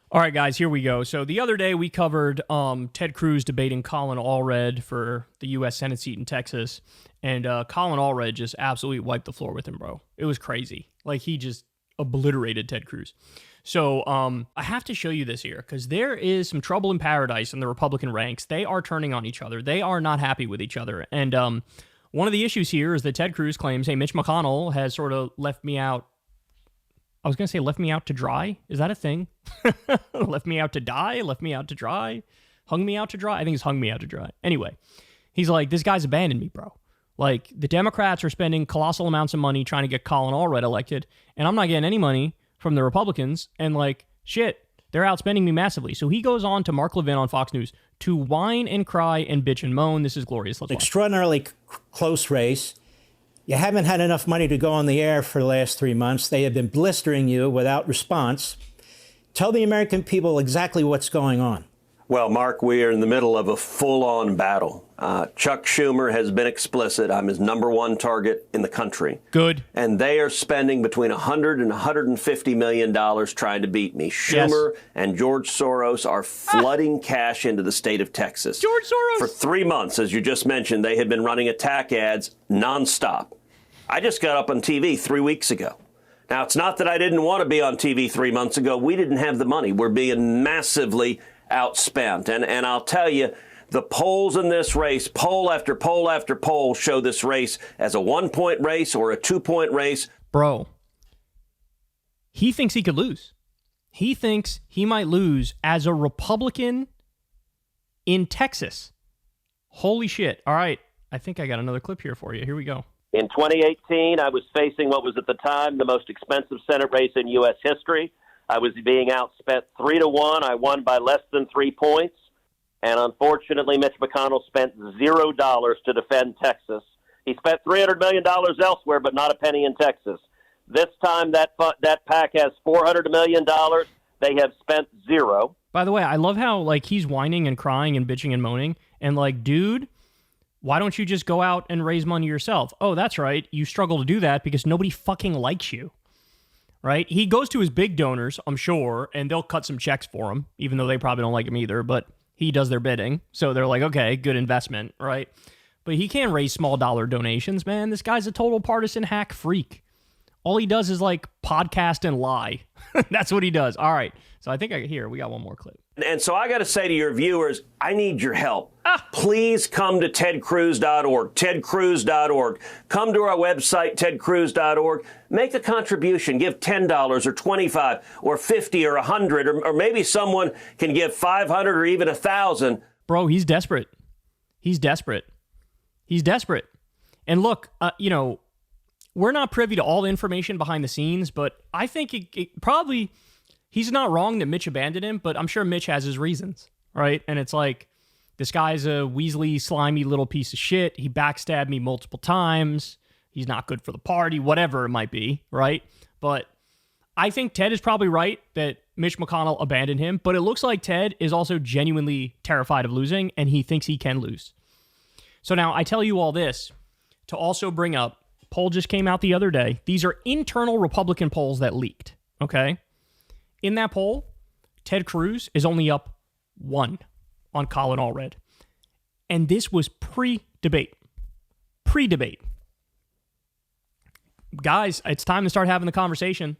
All right, guys, here we go. So the other day we covered Ted Cruz debating Colin Allred for the U.S. Senate seat in Texas, and Colin Allred just absolutely wiped the floor with him, bro. It was crazy. Like, he just obliterated Ted Cruz. So I have to show you this here because there is some trouble in paradise in the Republican ranks. They are turning on each other. They are not happy with each other. And one of the issues here is that Ted Cruz claims, hey, Mitch McConnell has sort of left me out. I was going to say left me out to dry. Is that a thing? Left me out to die? Left me out to dry? Hung me out to dry? I think it's hung me out to dry. Anyway, he's like, this guy's abandoned me, bro. Like, the Democrats are spending colossal amounts of money trying to get Colin Allred elected, and I'm not getting any money from the Republicans, and like, shit, they're outspending me massively. So he goes on to Mark Levin on Fox News to whine and cry and bitch and moan. This is glorious. Let's watch. Extraordinarily close race. You haven't had enough money to go on the air for the last 3 months. They have been blistering you without response. Tell the American people exactly what's going on. Well, Mark, we are in the middle of a full-on battle. Chuck Schumer has been explicit. I'm his number one target in the country. Good. And they are spending between $100 and $150 million trying to beat me. Schumer and George Soros are flooding cash into the state of Texas. George Soros! For 3 months, as you just mentioned, they had been running attack ads nonstop. I just got up on TV 3 weeks ago. Now, it's not that I didn't want to be on TV 3 months ago. We didn't have the money. We're being massively outspent. And I'll tell you, the polls in this race, poll after poll after poll, show this race as a 1-point race or a 2-point race. Bro, he thinks he could lose. He thinks he might lose as a Republican in Texas. Holy shit. All right. I think I got another clip here for you. Here we go. In 2018, I was facing what was at the time the most expensive Senate race in U.S. history. I was being outspent 3-1. I won by less than 3 points. And unfortunately, Mitch McConnell spent $0 to defend Texas. He spent $300 million elsewhere, but not a penny in Texas. This time, that PAC has $400 million. They have spent $0. By the way, I love how like he's whining and crying and bitching and moaning. And like, dude, why don't you just go out and raise money yourself? Oh, that's right. You struggle to do that because nobody fucking likes you. Right? He goes to his big donors, I'm sure, and they'll cut some checks for him, even though they probably don't like him either. But he does their bidding. So they're like, okay, good investment, right? But he can't raise small dollar donations, man. This guy's a total partisan hack freak. All he does is like podcast and lie. That's what he does. All right. So I think we got one more clip. And so I got to say to your viewers, I need your help. Please come to tedcruz.org, tedcruz.org. Come to our website, tedcruz.org. Make a contribution. Give $10 or $25 or $50 or $100, or maybe someone can give $500 or even $1,000. Bro, he's desperate. He's desperate. He's desperate. And look, we're not privy to all the information behind the scenes, but I think it probably... He's not wrong that Mitch abandoned him, but I'm sure Mitch has his reasons, right? And it's like, this guy's a Weasley, slimy little piece of shit. He backstabbed me multiple times. He's not good for the party, whatever it might be, right? But I think Ted is probably right that Mitch McConnell abandoned him, but it looks like Ted is also genuinely terrified of losing, and he thinks he can lose. So now I tell you all this to also bring up, poll just came out the other day. These are internal Republican polls that leaked, okay? In that poll, Ted Cruz is only up 1 on Colin Allred. And this was pre-debate. Pre-debate. Guys, it's time to start having the conversation.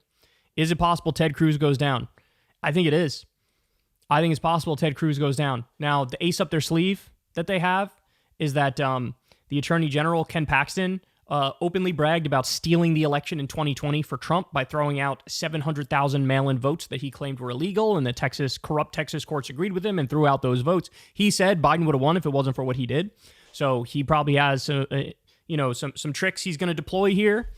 Is it possible Ted Cruz goes down? I think it is. I think it's possible Ted Cruz goes down. Now, the ace up their sleeve that they have is that the Attorney General, Ken Paxton, openly bragged about stealing the election in 2020 for Trump by throwing out 700,000 mail-in votes that he claimed were illegal, and the corrupt Texas courts agreed with him and threw out those votes. He said Biden would have won if it wasn't for what he did. So he probably has some tricks he's going to deploy here,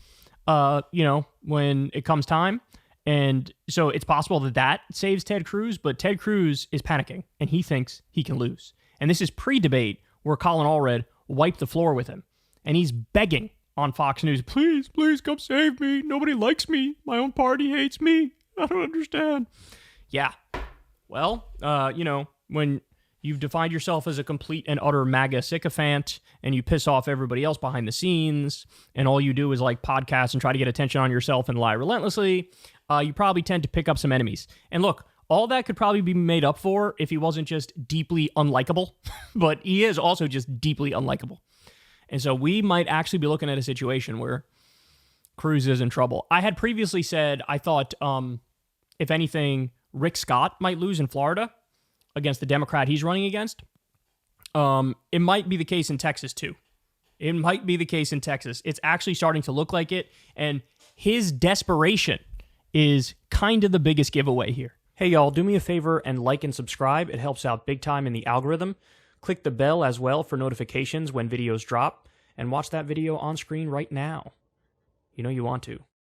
when it comes time. And so it's possible that saves Ted Cruz, but Ted Cruz is panicking, and he thinks he can lose. And this is pre-debate where Colin Allred wiped the floor with him, and he's begging on Fox News, please come save me. Nobody likes me. My own party hates me. I don't understand. Yeah. Well, when you've defined yourself as a complete and utter MAGA sycophant and you piss off everybody else behind the scenes and all you do is like podcast and try to get attention on yourself and lie relentlessly, you probably tend to pick up some enemies. And look, All that could probably be made up for if he wasn't just deeply unlikable, but he is also just deeply unlikable. And so we might actually be looking at a situation where Cruz is in trouble. I had previously said I thought, if anything, Rick Scott might lose in Florida against the Democrat he's running against. It might be the case in Texas, too. It might be the case in Texas. It's actually starting to look like it, and his desperation is kind of the biggest giveaway here. Hey, y'all, do me a favor and like and subscribe. It helps out big time in the algorithm. Click the bell as well for notifications when videos drop, and watch that video on screen right now. You know you want to.